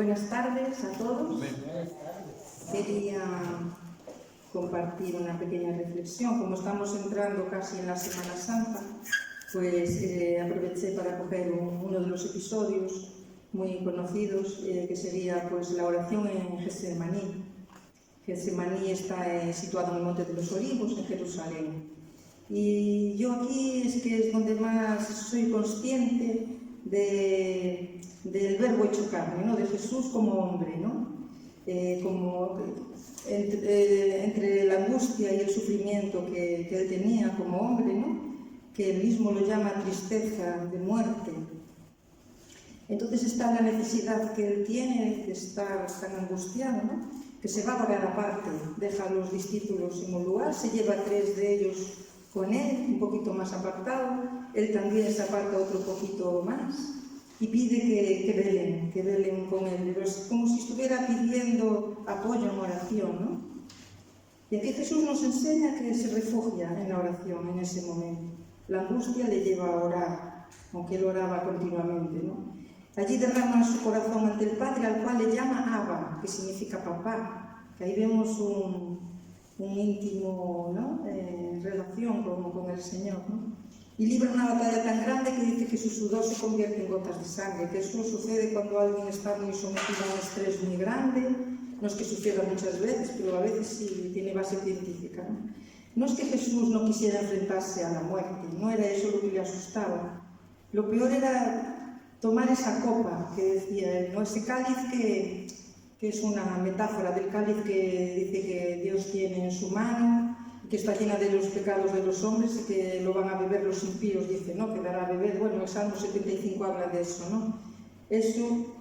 Buenas tardes a todos. Quería compartir una pequeña reflexión. Como estamos entrando casi en la Semana Santa, pues aproveché para coger uno de los episodios muy conocidos, que sería pues la oración en Getsemaní. Getsemaní está situado en el Monte de los Olivos, en Jerusalén. Y yo aquí es que es donde más soy consciente del verbo hecho carne, ¿no? De Jesús como hombre, ¿no? Como entre la angustia y el sufrimiento que él tenía como hombre, ¿no? Que él mismo lo llama tristeza de muerte. Entonces está la necesidad que él tiene de estar tan angustiado, ¿no? Que se va a orar aparte, deja a los discípulos en un lugar, se lleva a 3 de ellos con él, un poquito más apartado, él también se aparta otro poquito más y pide que velen con él, pero es como si estuviera pidiendo apoyo en oración, ¿no? Y aquí Jesús nos enseña que se refugia en la oración en ese momento. La angustia le lleva a orar, aunque él oraba continuamente, ¿no? Allí derrama su corazón ante el Padre, al cual le llama Abba, que significa papá, que ahí vemos un íntimo, ¿no? Relación con el Señor, ¿no? Y libra una batalla tan grande que dice que su sudor se convierte en gotas de sangre, que eso sucede cuando alguien está muy sometido a un estrés muy grande. No es que suceda muchas veces, pero a veces sí tiene base científica, ¿no? No es que Jesús no quisiera enfrentarse a la muerte, no era eso lo que le asustaba. Lo peor era tomar esa copa que decía él, ¿no? Ese cáliz que es una metáfora del cáliz que dice que Dios tiene en su mano, que está llena de los pecados de los hombres y que lo van a beber los impíos, dice, ¿no? Que dará a beber. Bueno, el Salmo 75 habla de eso, ¿no? Eso,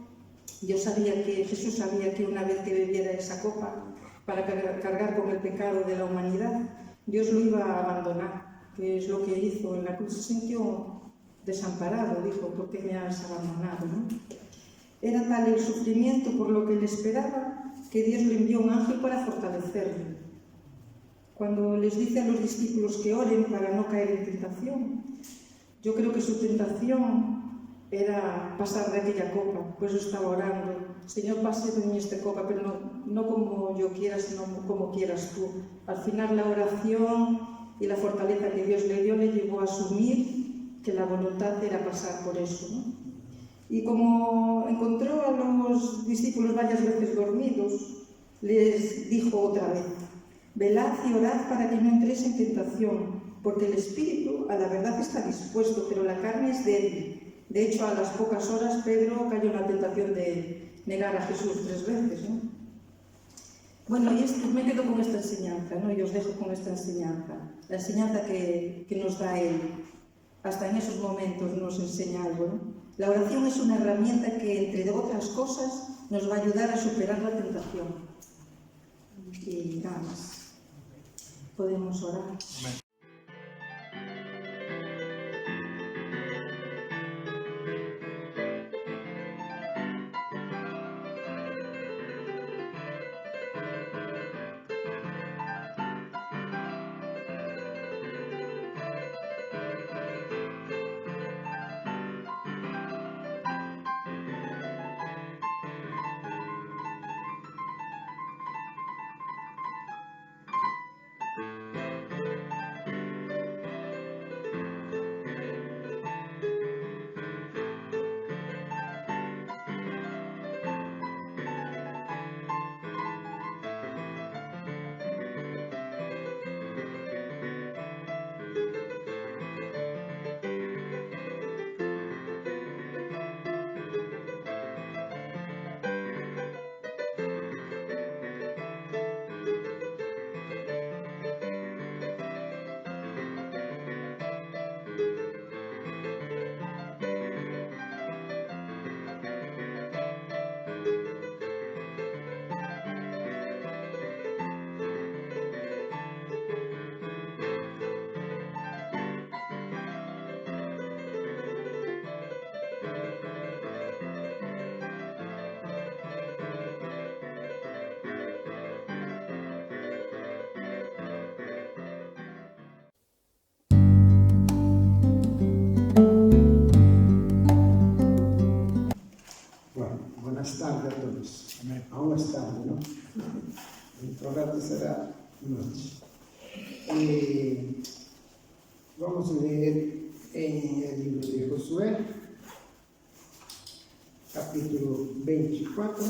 Jesús sabía que una vez que bebiera esa copa para cargar con el pecado de la humanidad, Dios lo iba a abandonar, que es lo que hizo en la cruz. Se sintió desamparado, dijo, ¿por qué me has abandonado, no? Era tal el sufrimiento por lo que él esperaba que Dios le envió un ángel para fortalecerle. Cuando les dice a los discípulos que oren para no caer en tentación, yo creo que su tentación era pasar de aquella copa, pues estaba orando, Señor, pase de mí esta copa, pero no como yo quiera, sino como quieras tú. Al final la oración y la fortaleza que Dios le dio le llevó a asumir que la voluntad era pasar por eso, ¿no? Y como encontró a los discípulos varias veces dormidos, les dijo otra vez, velad y orad para que no entréis en tentación, porque el espíritu a la verdad está dispuesto, pero la carne es débil. De hecho, a las pocas horas Pedro cayó en la tentación de negar a Jesús 3 veces, ¿no? Bueno, y me quedo con esta enseñanza, ¿no? Y os dejo con esta enseñanza, la enseñanza que nos da Él. Hasta en esos momentos nos enseña algo, ¿no? La oración es una herramienta que, entre otras cosas, nos va a ayudar a superar la tentación. Y nada más. Podemos orar. buenas tardes a todos. Amén. Aún es tarde, ¿no? El rato será noche. Vamos a leer en el libro de Josué, capítulo 24.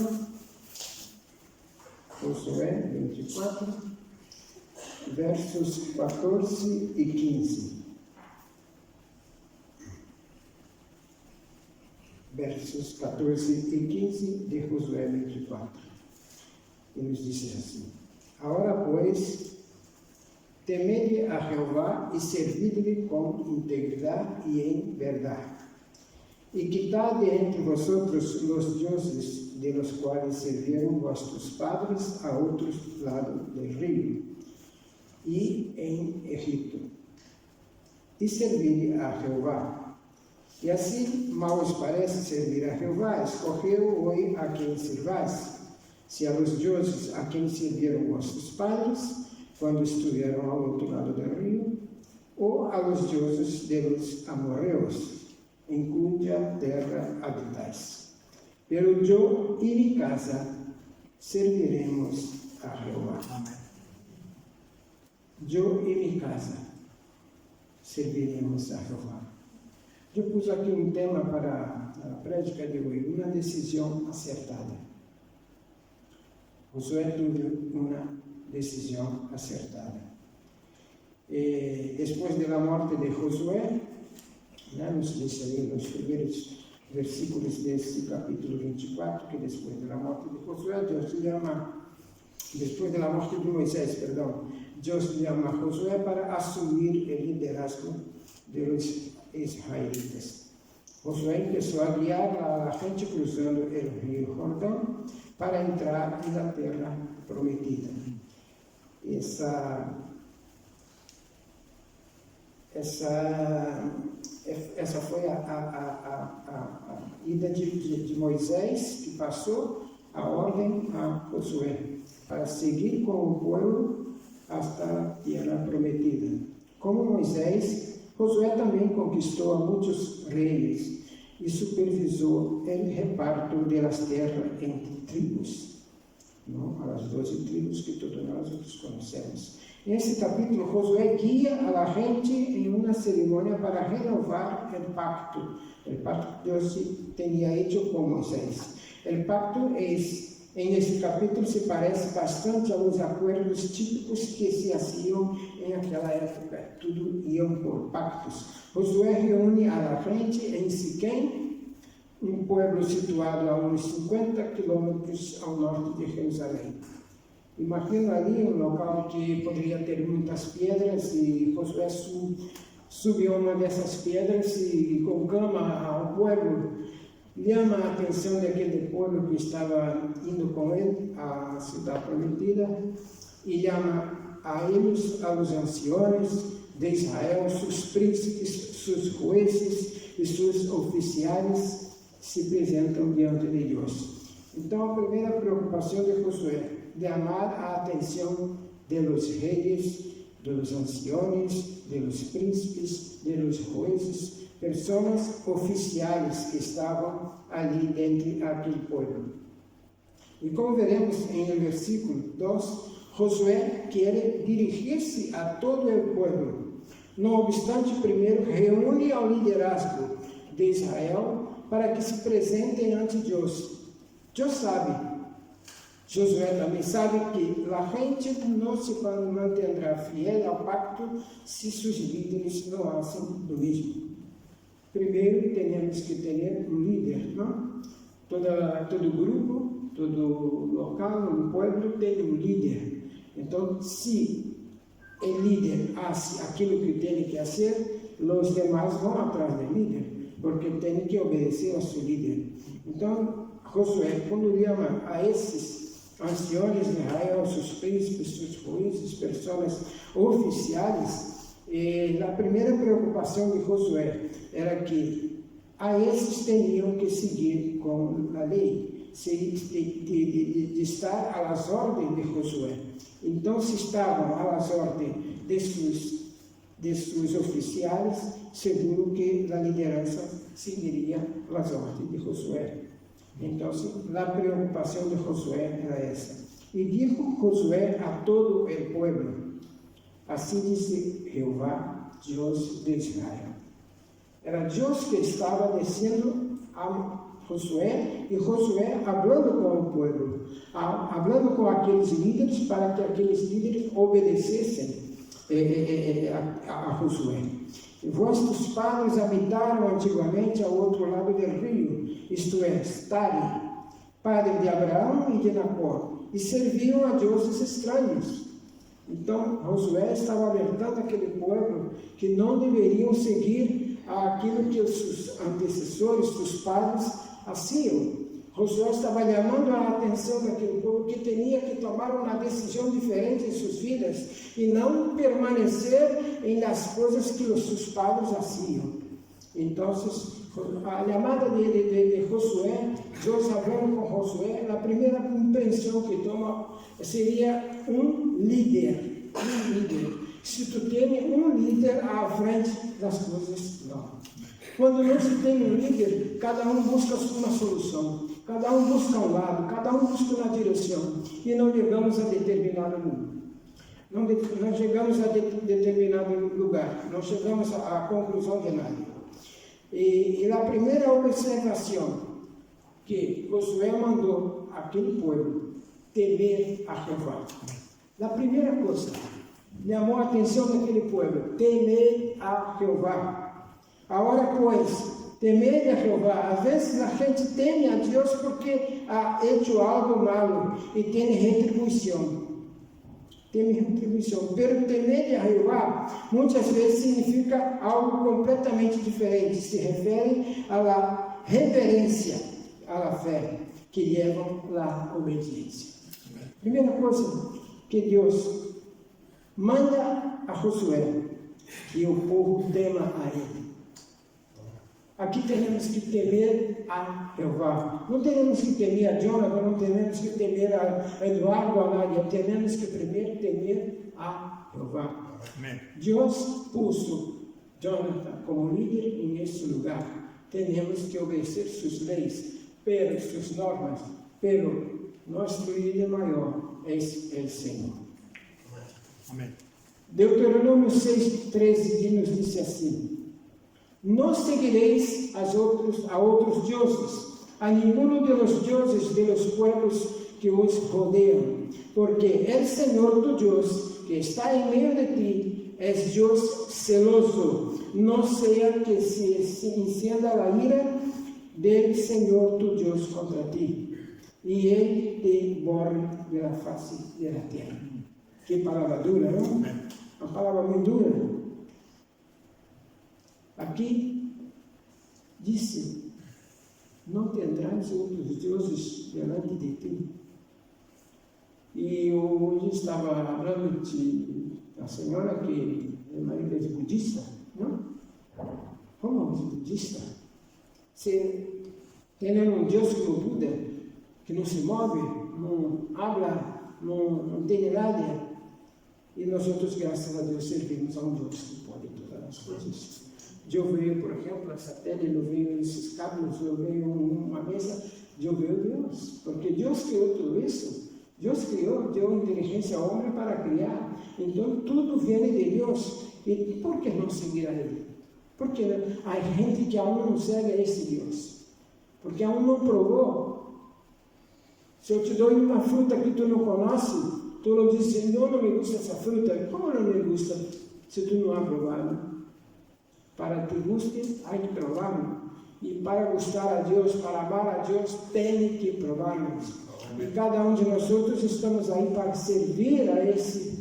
Josué 24, versos 14 y 15. Versos 14 y 15 de Josué 24. Y nos dice así: Ahora pues, temed a Jehová y servidle con integridad y en verdad. Y quitad de entre vosotros los dioses de los cuales sirvieron vuestros padres a otros lados del río y en Egipto, y servid a Jehová. Y así mal os parece servir a Jehová, escogeu hoy a quien sirváis, si a los dioses a quien sirvieron vuestros padres cuando estuvieron al otro lado del río, o a los dioses de los amorreos, en cuya tierra habitáis. Pero yo y mi casa serviremos a Jehová. Amén. Yo y mi casa serviremos a Jehová. Yo puse aquí un tema para la prédica de hoy, una decisión acertada. Josué tuvo una decisión acertada. Después de la muerte de Josué, nos dice ahí los primeros versículos de este capítulo 24, que después de la muerte de Josué, Dios llama, después de la muerte de Moisés, Dios llama a Josué para asumir el liderazgo de los israelitas. Josué empezó a guiar a la gente cruzando el río Jordán para entrar en la tierra prometida. Essa foi a ida de Moisés, que passou a ordem a Josué para seguir com o povo hasta a terra prometida. Como Moisés, Josué também conquistou a muitos reis e supervisou o reparto das terras entre tribos, não? As 12 tribos que todos nós conhecemos. En este capítulo, Josué guía a la gente en una ceremonia para renovar el pacto que Dios tenía hecho con Moisés. El pacto en este capítulo se parece bastante a los acuerdos típicos que se hacían en aquella época. Todo iban por pactos. Josué reúne a la gente en Siquém, un pueblo situado a unos 50 kilómetros al norte de Jerusalén. Imagina ali um local que poderia ter muitas pedras e Josué subiu uma dessas pedras e conclama ao povo, chama a atenção daquele povo que estava indo com ele à cidade prometida e chama a eles, a los anciões de Israel, seus príncipes, seus jueces e seus oficiais se apresentam diante de Deus. Então a primeira preocupação de Josué de llamar a atención de los reyes, de los ancianos, de los príncipes, de los jueces, personas oficiales que estaban allí dentro de aquel pueblo. Y como veremos en el versículo 2, Josué quiere dirigirse a todo el pueblo. No obstante, primero reúne al liderazgo de Israel para que se presenten ante Dios. Dios sabe, Josué também sabe que a gente não se mantendrá fiel ao pacto se seus líderes não fazem do mesmo. Primeiro, temos que ter um líder, não? Todo grupo, todo local, um pueblo tem um líder. Então, se o líder faz aquilo que tem que fazer, os demais vão atrás do líder, porque tem que obedecer ao seu líder. Então, Josué, quando chama a esses anciões de Israel, seus príncipes, seus juízes, pessoas oficiais, a primeira preocupação de Josué era que a esses teriam que seguir com a lei, de estar às ordens de Josué. Então, se estavam às ordens de seus oficiais, seguro que a liderança seguiria as ordens de Josué. Então, a preocupação de Josué era essa. E dijo Josué a todo o pueblo: assim disse Jeová, Deus de Israel. Era Deus que estava descendo a Josué, e Josué falando com o povo, falando com aqueles líderes, para que aqueles líderes obedecessem a Josué. Vossos pais habitaram antigamente ao outro lado do rio, isto é, Tare, padre de Abraão e de Nacor, e serviam a deuses estranhos. Então, Josué estava alertando aquele povo que não deveriam seguir aquilo que os seus antecessores, seus pais, faziam. Josué estava chamando a atenção daquele povo que tinha que tomar uma decisão diferente em suas vidas e não permanecer em as coisas que os seus pais faziam. Então, a chamada de Josué, Deus falando com Josué, a primeira compreensão que toma seria um líder. Um líder. Se tu tens um líder à frente das coisas, não. Quando não se tem um líder, cada um busca uma solução, cada um busca um lado, cada um busca uma direção, e não chegamos a determinado lugar. Não chegamos a determinado lugar, não chegamos à conclusão de nada. E a primeira observação que Josué mandou aquele povo temer a Jeová. A primeira coisa, chamou a atenção daquele povo, temer a Jeová. Agora, pois, temer a Jeová. Às vezes a gente teme a Deus porque ha hecho algo malo e tem retribuição. Tem retribuição. Pero temer a Jeová muitas vezes significa algo completamente diferente. Se refere à reverência, à fé, que levam à obediência. Primeira coisa que Deus manda a Josué, que o povo tema a ele. Aqui temos que temer a Jeová. Não temos que temer a Jonathan, não temos que temer a Eduardo, a Nádia. Temos que primeiro temer a Jeová. Amém. Deus puso Jonathan como líder nesse lugar. Temos que obedecer suas leis, pelas suas normas, pelo nosso líder maior, é o Senhor. Amém. Deuteronômio 6:13 nos diz assim: não seguireis a outros deuses, a nenhum dos deuses de los pueblos que os rodeiam, porque el Senhor tu Deus, que está em meio de ti, é Deus celoso, não seja que se encienda a ira del Senhor tu Deus contra ti, e ele te borre da face da terra. Que palavra dura, não? Uma palavra muito dura. Aqui disse: não tendrás outros deuses diante de ti. E hoje estava falando de a senhora que é marido de budista, não? Como budista? Se tem um Deus como Buda, que não se move, não habla, não tem nada, e nós outros, graças a Deus, servimos a um Deus que pode todas as coisas. Eu vejo, por exemplo, essa tela, eu vejo esses cabos, eu vejo uma mesa, eu vejo Deus, porque Deus criou tudo isso. Deus criou, deu inteligência ao homem para criar, então tudo vem de Deus. E por que não seguir a Ele? Porque há gente que aún não segue a esse Deus, porque aún não provou. Se eu te dou uma fruta que tu não conheces, tu não dizes: não me gusta essa fruta. Como não me gusta se tu não has provado? Para que guste, há que provarlo. E para gostar a Deus, para amar a Deus, tem que provarlo. E cada um de nós outros estamos aí para servir a esse,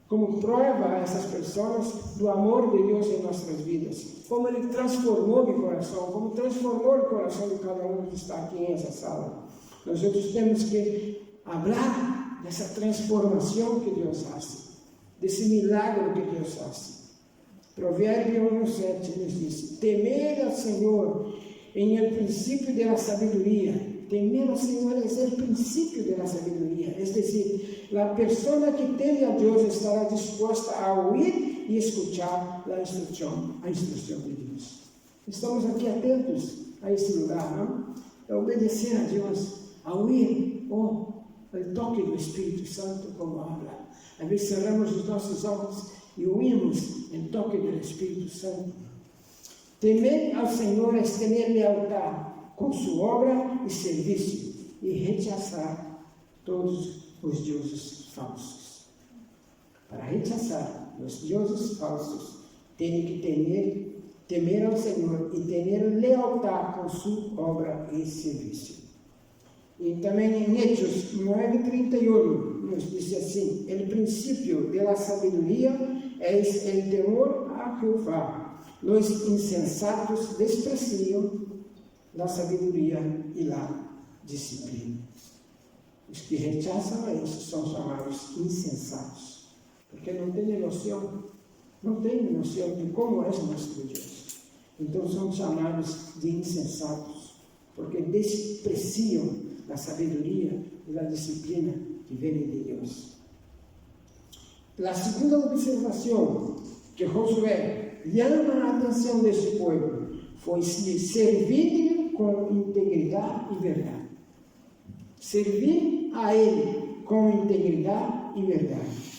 como prova a essas pessoas do amor de Deus em nossas vidas. Como Ele transformou meu coração, como transformou o coração de cada um que está aqui nessa sala. Nós outros temos que falar dessa transformação que Deus faz, desse milagre que Deus faz. Provérbio 1:7 nos diz: temer ao Senhor em el princípio de la sabiduría. Temer ao Senhor é o princípio da sabedoria, é decir, a pessoa que teme a Deus estará disposta a ouvir e escuchar a instrução de Deus. Estamos aqui atentos a esse lugar, não? é obedecer a Deus, a ouvir o toque do Espírito Santo como habla. Às vezes cerramos os nossos olhos e ouvimos o toque do Espírito Santo. Temer ao Senhor é ter lealdade com sua obra e serviço e rechaçar todos os deuses falsos. Para rechaçar os deuses falsos, tem que temer ao Senhor e ter lealdade com sua obra e serviço. E também em Hechos 9:31 nos diz assim: o princípio da sabedoria é o temor a Jeová. Os insensatos despreciam a sabedoria e a disciplina. Os que rechaçam a isso são chamados insensatos, porque não têm noção de como é nosso Deus. Então são chamados de insensatos, porque despreciam a sabedoria e a disciplina que vem de Deus. A segunda observação que Josué chama a atenção deste povo foi servir com integridade e verdade. Servir a Ele com integridade e verdade.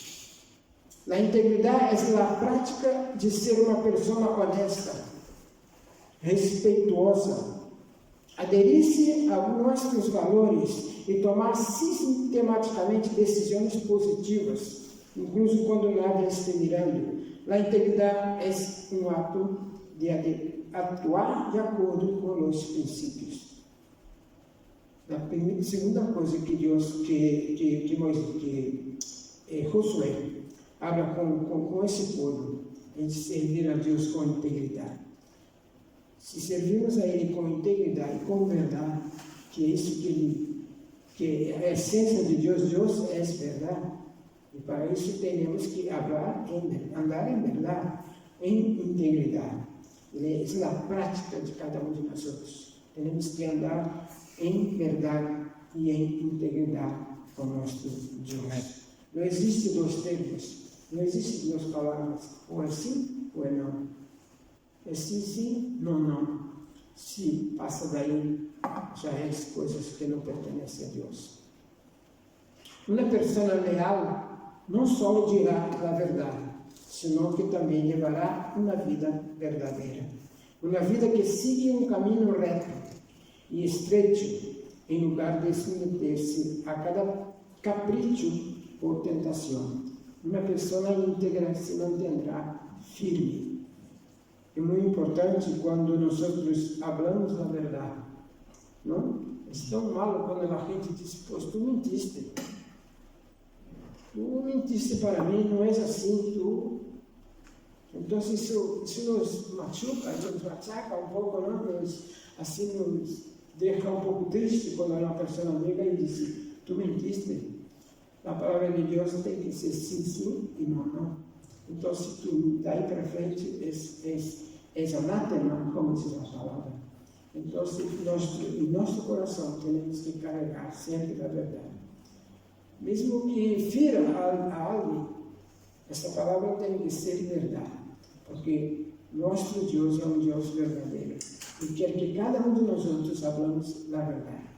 A integridade é a prática de ser uma pessoa honesta, respeituosa, aderir-se a nossos valores e tomar sistematicamente decisões positivas, incluso quando nada está mirando. A integridade é um ato de atuar de acordo com os princípios. A segunda coisa que Josué habla com esse povo é de servir a Deus com integridade. Se servirmos a Ele com integridade e com verdade, que é isso que a essência de Deus é verdade, e para isso temos que andar em verdade, em integridade. É a prática de cada um de nós outros. Temos que andar em verdade e em integridade com nosso Deus. Não existe dois termos, não existe duas palavras, ou é sim ou é não. É sim, sim, não. Se passa daí, já é coisas que não pertencem a Deus. Uma pessoa leal não só dirá a verdade, senão que também levará uma vida verdadeira. Uma vida que siga um caminho reto e estreito, em lugar de se meter-se a cada capricho ou tentação. Uma pessoa íntegra se mantendrá firme. É muito importante quando nós falamos a verdade. Não? É tão malo quando a gente diz: pois tu mentiste. Tu mentiste para mim, não és assim, tu. Então, isso nos machuca, nos machaca um pouco, não? Assim nos deixa um pouco triste quando uma pessoa amiga e diz: tu mentiste. A palavra de Deus tem que ser sim, sim e não. Então, se tu daí para frente és anátema, como diz a palavra. Então, em nosso coração temos que carregar sempre a verdade. Mesmo que fira a alguém, essa palavra tem que ser verdade, porque nosso Deus é um Deus verdadeiro e quer que cada um de nós outros falamos a verdade,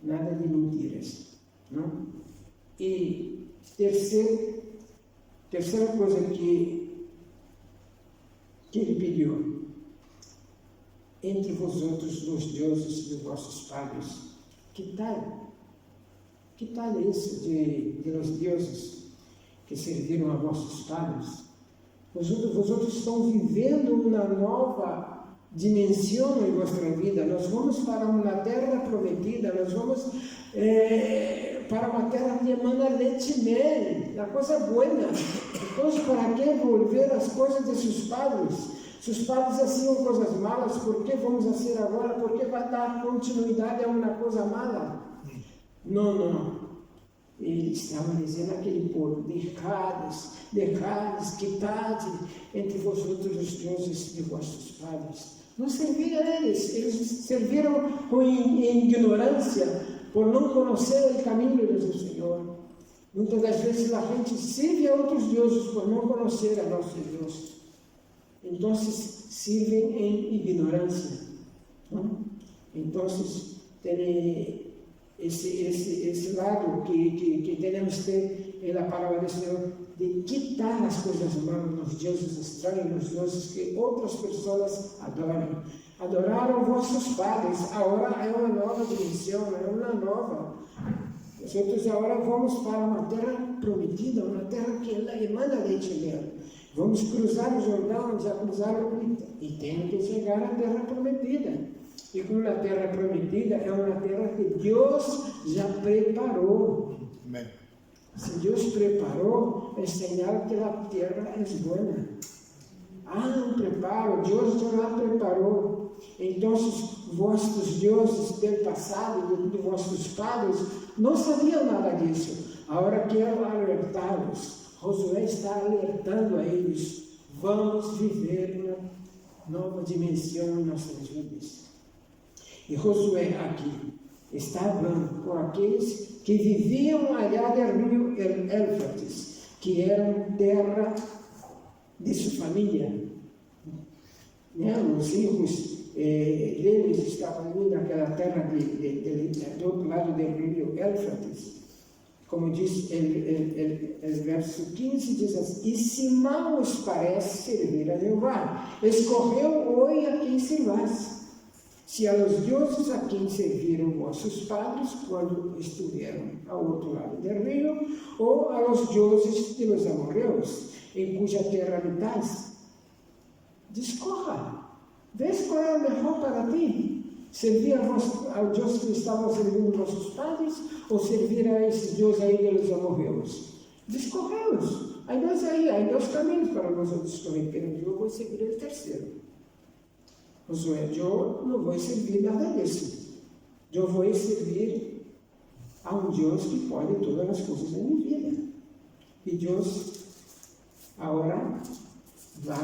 nada de mentiras, não? E terceira coisa que ele pediu: entre vosotros os deuses de vossos pais. Que tal isso de los deuses que serviram a vossos pais? Vosotros estão vivendo uma nova dimensão em vossa vida. Nós vamos para uma terra prometida, nós vamos para uma terra que emana leite e mel, a coisa boa. Então, para que volver as coisas de seus padres? Seus padres faziam coisas malas, por que vamos fazer agora? Por que vai dar continuidade a uma coisa mala? Não. Ele estava dizendo àquele povo: deixares, quitade entre vosotros os deuses de vossos padres. Não serviram a eles serviram em ignorância, por não conhecer o caminho do Senhor. Muitas das vezes a gente serve a outros deuses por não conhecer a nosso Deus. Então, servem em ignorância. Não? Então, tem esse lado que temos que ter na palavra do Senhor, de quitar as coisas malas, nos deuses estranhos, nos deuses que outras pessoas adoram. Adoraram vossos padres, agora é uma nova dimensão, é uma nova. Nós agora vamos para uma terra prometida, uma terra que ela emana leite e mel. Vamos cruzar o Jordão, já cruzaram e temos que chegar à terra prometida. E como a terra prometida é uma terra que Deus já preparou. Amém. Se Deus preparou, é sinal que a terra é boa. Há um preparo, Deus já preparou. Então, vossos deuses do passado, de vossos padres, não sabiam nada disso. Agora quero alertá-los. Josué está alertando a eles. Vamos viver uma nova dimensão em nossas vidas. E Josué aqui está falando com aqueles que viviam allá do rio Éufrates, que eram terra de sua família. Os filhos deles estavam ali naquela terra do outro lado do rio Éufrates. Como diz o verso 15, diz assim: e se mal os parece servir a Jeová, escorreu hoje a quem servás. Se aos deuses a quem serviram vossos padres, quando estiveram ao outro lado do rio, ou aos deuses de los amorreus, em cuja terra habitais, discorra. Vês qual é o melhor para ti? Servir ao Deus que estavam servindo vossos padres, ou servir a esse Deus aí de los amorreus? Discorreus. Há dois caminhos para nós discorrer, mas eu vou seguir o terceiro. Josué, eu não vou servir nada disso. Eu vou servir a um Deus que pode todas as coisas da minha vida. E Deus agora vai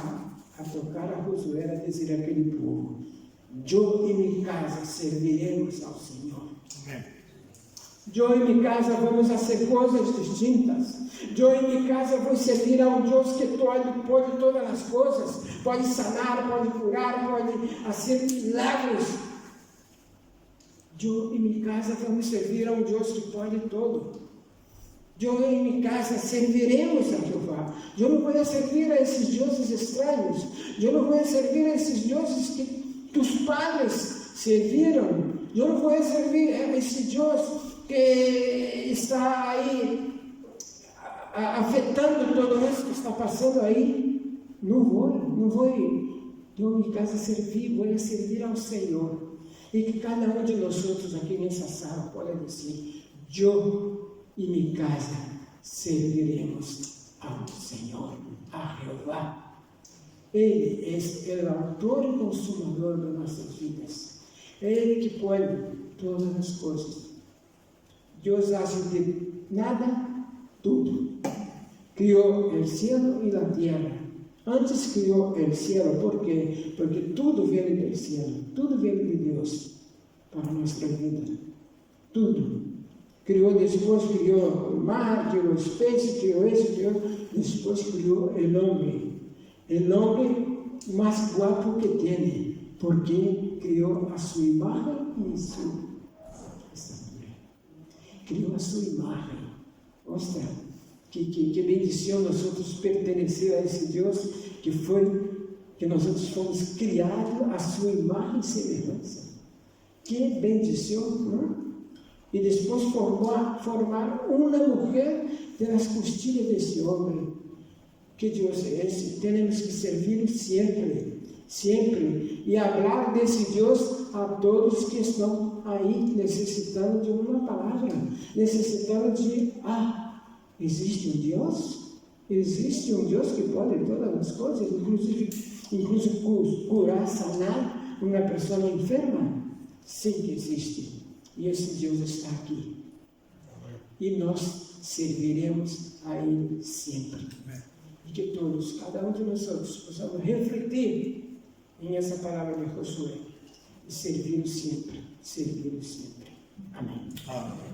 a tocar a Josué a dizer àquele povo: eu e minha casa serviremos ao Senhor. Eu e minha casa vamos fazer coisas distintas. Eu e minha casa vou servir a um Deus que pode todas as coisas, pode sanar, pode curar, pode fazer milagres. Eu e minha casa vamos servir a um Deus que pode tudo. Eu e minha casa serviremos a Jeová. Eu não vou servir a esses deuses estranhos. Eu não vou servir a esses deuses que os padres serviram. Eu não vou servir a esse Deus que está aí afetando todo isso que está passando aí. Não vou. Eu em casa vou servir ao Senhor. E que cada um de nós outros aqui nessa sala pode dizer: eu e minha casa serviremos ao Senhor, a Jeová. Ele é o autor e consumador das nossas vidas. Ele que pode todas as coisas. Deus age de nada, tudo. Criou o céu e a terra. Antes criou o céu, por quê? Porque tudo vem do céu, tudo vem de Deus para a nossa vida. Tudo. Depois criou o mar, criou os peixes, criou isso, depois criou o homem. O homem mais guapo que tem, porque criou a sua imagem e sua estatura. Criou a sua imagem. Ostra, que bendição nós outros pertencer a esse Deus que nós outros fomos criados à sua imagem e semelhança. Que bendição, não? E depois formar uma mulher das costilhas desse homem. Que Deus é esse? Temos que servir sempre, sempre, e falar desse Deus a todos que estão aí necessitando de uma palavra, necessitando de existe um Deus? Existe um Deus que pode todas as coisas, inclusive curar, sanar uma pessoa enferma? Sim que existe. E esse Deus está aqui. E nós serviremos a Ele sempre. E que todos, cada um de nós possamos refletir em essa palavra de Josué. E servir sempre. Amém.